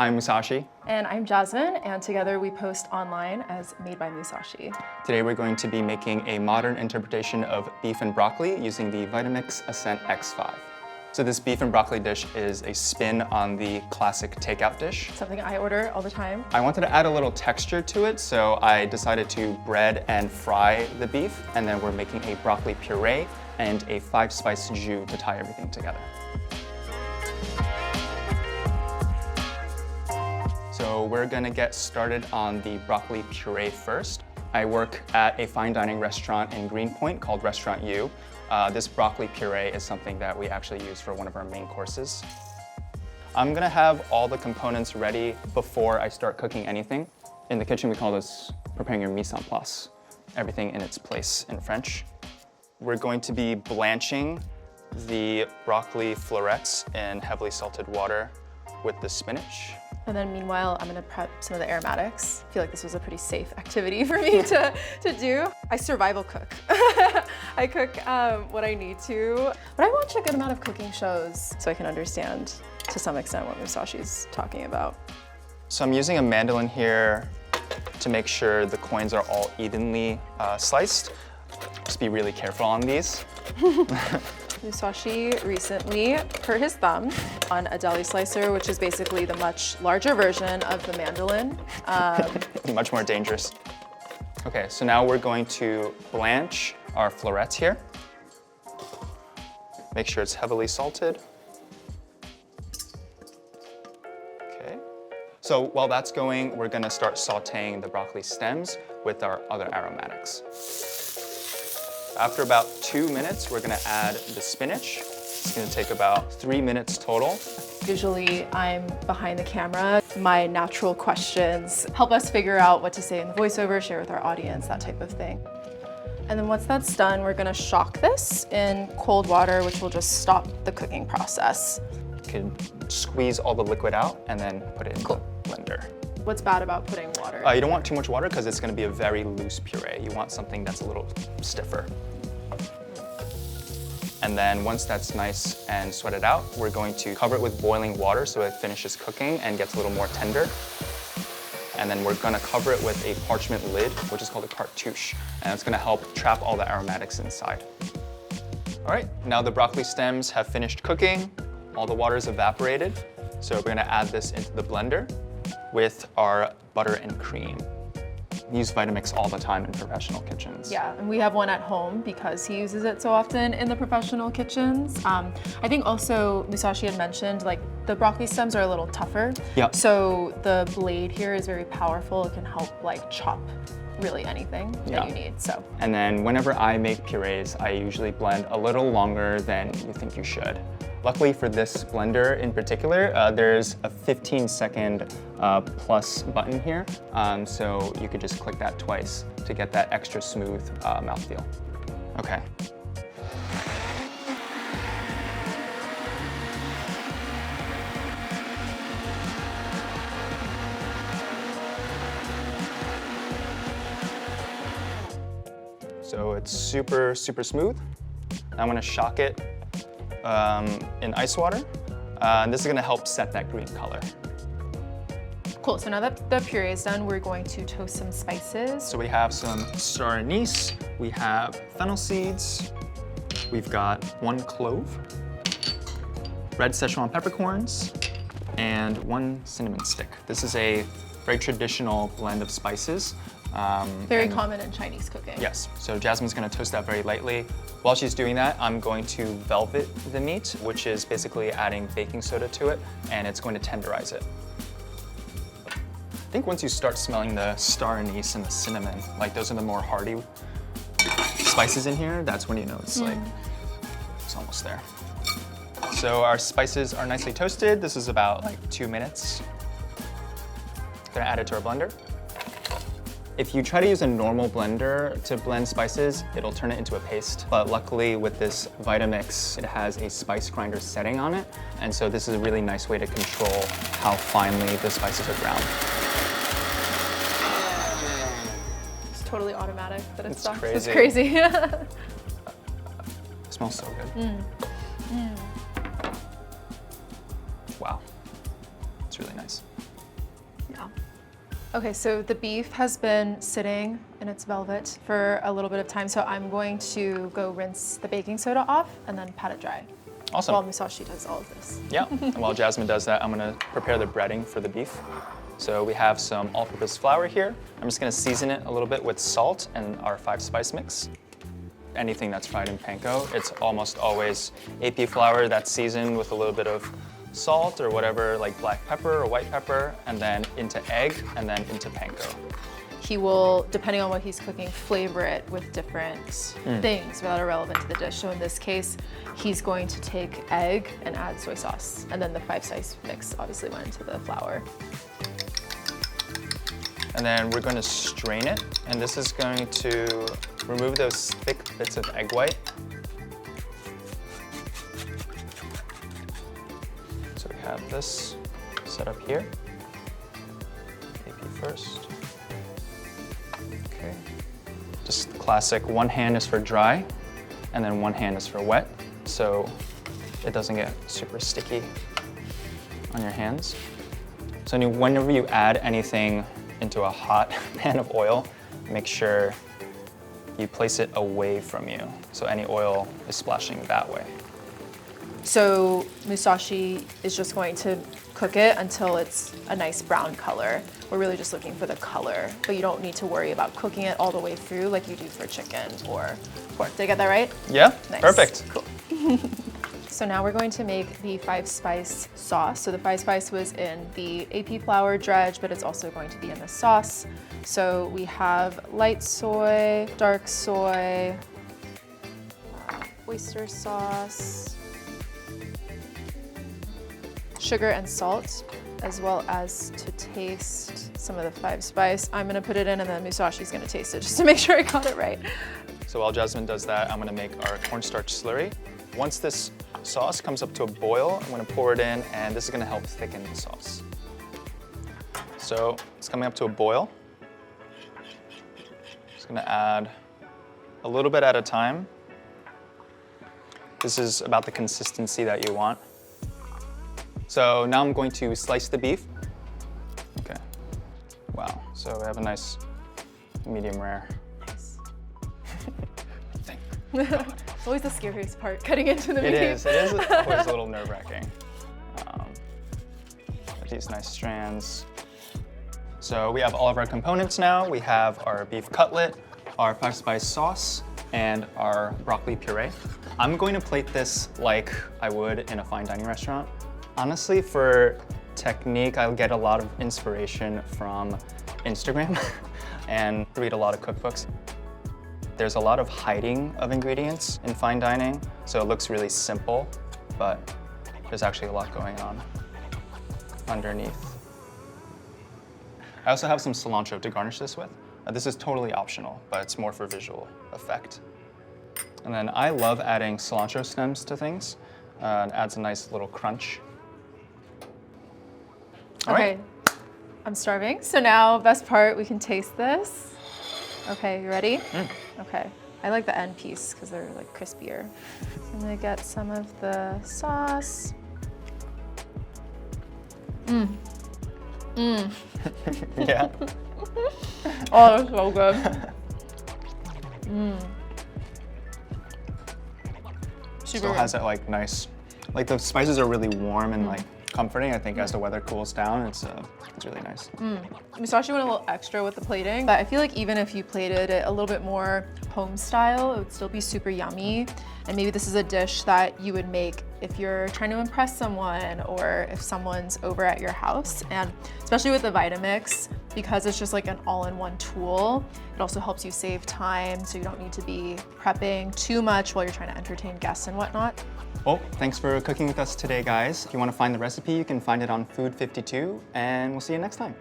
I'm Musashi. And I'm Jasmine, and together we post online as Made by Musashi. Today we're going to be making a modern interpretation of beef and broccoli using the Vitamix Ascent X5. So this beef and broccoli dish is a spin on the classic takeout dish. Something I order all the time. I wanted to add a little texture to it, so I decided to bread and fry the beef, and then we're making a broccoli puree and a 5-spice jus to tie everything together. So we're gonna get started on the broccoli puree first. I work at a fine dining restaurant in Greenpoint called Restaurant U. This broccoli puree is something that we actually use for one of our main courses. I'm gonna have all the components ready before I start cooking anything. In the kitchen, we call this preparing your mise en place, everything in its place in French. We're going to be blanching the broccoli florets in heavily salted water with the spinach. And then meanwhile, I'm gonna prep some of the aromatics. I feel like this was a pretty safe activity for me to do. I survival cook. I cook what I need to. But I watch a good amount of cooking shows so I can understand to some extent what Musashi's talking about. So I'm using a mandolin here to make sure the coins are all evenly sliced. Just be really careful on these. Musashi recently hurt his thumb on a deli slicer, which is basically the much larger version of the mandolin. Much more dangerous. Okay, so now we're going to blanch our florets here. Make sure it's heavily salted. Okay. So while that's going, we're gonna start sauteing the broccoli stems with our other aromatics. After about 2 minutes, we're gonna add the spinach. It's gonna take about 3 minutes total. Usually I'm behind the camera. My natural questions help us figure out what to say in the voiceover, share with our audience, that type of thing. And then once that's done, we're gonna shock this in cold water, which will just stop the cooking process. You can squeeze all the liquid out and then put it in the blender. What's bad about putting water? You don't want too much water because it's gonna be a very loose puree. You want something that's a little stiffer. And then once that's nice and sweated out, we're going to cover it with boiling water so it finishes cooking and gets a little more tender. And then we're gonna cover it with a parchment lid, which is called a cartouche. And it's gonna help trap all the aromatics inside. All right, now the broccoli stems have finished cooking. All the water's evaporated. So we're gonna add this into the blender with our butter and cream. We use Vitamix all the time in professional kitchens. Yeah, and we have one at home because he uses it so often in the professional kitchens. I think also Musashi had mentioned like the broccoli stems are a little tougher. Yep. So the blade here is very powerful. It can help like chop really anything that you need. So. And then whenever I make purees, I usually blend a little longer than you think you should. Luckily for this blender in particular, there's a 15-second plus button here. So you could just click that twice to get that extra smooth mouthfeel. Okay. So it's super, super smooth. I'm gonna shock it in ice water. And this is gonna help set that green color. Cool, so now that the puree is done, we're going to toast some spices. So we have some star anise, we have fennel seeds, we've got 1 clove, red Szechuan peppercorns, and 1 cinnamon stick. This is a very traditional blend of spices. Very common in Chinese cooking. Yes, so Jasmine's gonna toast that very lightly. While she's doing that, I'm going to velvet the meat, which is basically adding baking soda to it, and it's going to tenderize it. I think once you start smelling the star anise and the cinnamon, like those are the more hearty spices in here, that's when you know it's like, it's almost there. So our spices are nicely toasted. This is about like 2 minutes. Gonna add it to our blender. If you try to use a normal blender to blend spices, it'll turn it into a paste. But luckily with this Vitamix, it has a spice grinder setting on it. And so this is a really nice way to control how finely the spices are ground. It's totally automatic that it's stopped. Crazy. It's crazy. It smells so good. Wow, it's really nice. Yeah. Okay, so the beef has been sitting in its velvet for a little bit of time, so I'm going to go rinse the baking soda off and then pat it dry. Awesome. While Musashi does all of this. Yeah, and while Jasmine does that, I'm gonna prepare the breading for the beef. So we have some all-purpose flour here. I'm just gonna season it a little bit with salt and our 5-spice mix. Anything that's fried in panko, it's almost always AP flour that's seasoned with a little bit of salt or whatever, like black pepper or white pepper, and then into egg, and then into panko. He will, depending on what he's cooking, flavor it with different things that are relevant to the dish. So in this case, he's going to take egg and add soy sauce. And then the 5-spice mix obviously went into the flour. And then we're going to strain it, and this is going to remove those thick bits of egg white. So we have this set up here. AP first. Okay. Just classic, one hand is for dry, and then one hand is for wet, so it doesn't get super sticky on your hands. So whenever you add anything into a hot pan of oil, make sure you place it away from you, so any oil is splashing that way. So Musashi is just going to cook it until it's a nice brown color. We're really just looking for the color, but you don't need to worry about cooking it all the way through like you do for chicken or pork. Did I get that right? Yeah, nice. Perfect. Cool. So now we're going to make the 5-spice sauce. So the 5-spice was in the AP flour dredge, but it's also going to be in the sauce. So we have light soy, dark soy, oyster sauce, sugar and salt, as well as to taste some of the 5-spice. I'm gonna put it in and then Musashi's gonna taste it just to make sure I got it right. So while Jasmine does that, I'm gonna make our cornstarch slurry. Once this sauce comes up to a boil, I'm gonna pour it in, and this is gonna help thicken the sauce. So it's coming up to a boil. Just gonna add a little bit at a time. This is about the consistency that you want. So now I'm going to slice the beef. Okay. Wow. So we have a nice medium rare. Nice. Thank God. It's always the scariest part, cutting into the meat. It is always a little nerve-wracking. These nice strands. So we have all of our components now. We have our beef cutlet, our 5-spice sauce, and our broccoli puree. I'm going to plate this like I would in a fine dining restaurant. Honestly, for technique, I'll get a lot of inspiration from Instagram and read a lot of cookbooks. There's a lot of hiding of ingredients in fine dining, so it looks really simple, but there's actually a lot going on underneath. I also have some cilantro to garnish this with. This is totally optional, but it's more for visual effect. And then I love adding cilantro stems to things. It adds a nice little crunch. All Okay, right. I'm starving. So now, best part, we can taste this. Okay, you ready? Okay, I like the end piece because they're like crispier. I'm gonna get some of the sauce. Yeah. Oh, that's so good. Still has that like nice, like the spices are really warm and like comforting. I think as the weather cools down, it's really nice. Musashi went a little extra with the plating, but I feel like even if you plated it a little bit more home style, it would still be super yummy. And maybe this is a dish that you would make if you're trying to impress someone or if someone's over at your house. And especially with the Vitamix, because it's just like an all-in-one tool, it also helps you save time, so you don't need to be prepping too much while you're trying to entertain guests and whatnot. Well, thanks for cooking with us today, guys. If you want to find the recipe, you can find it on Food52, and we'll see you next time.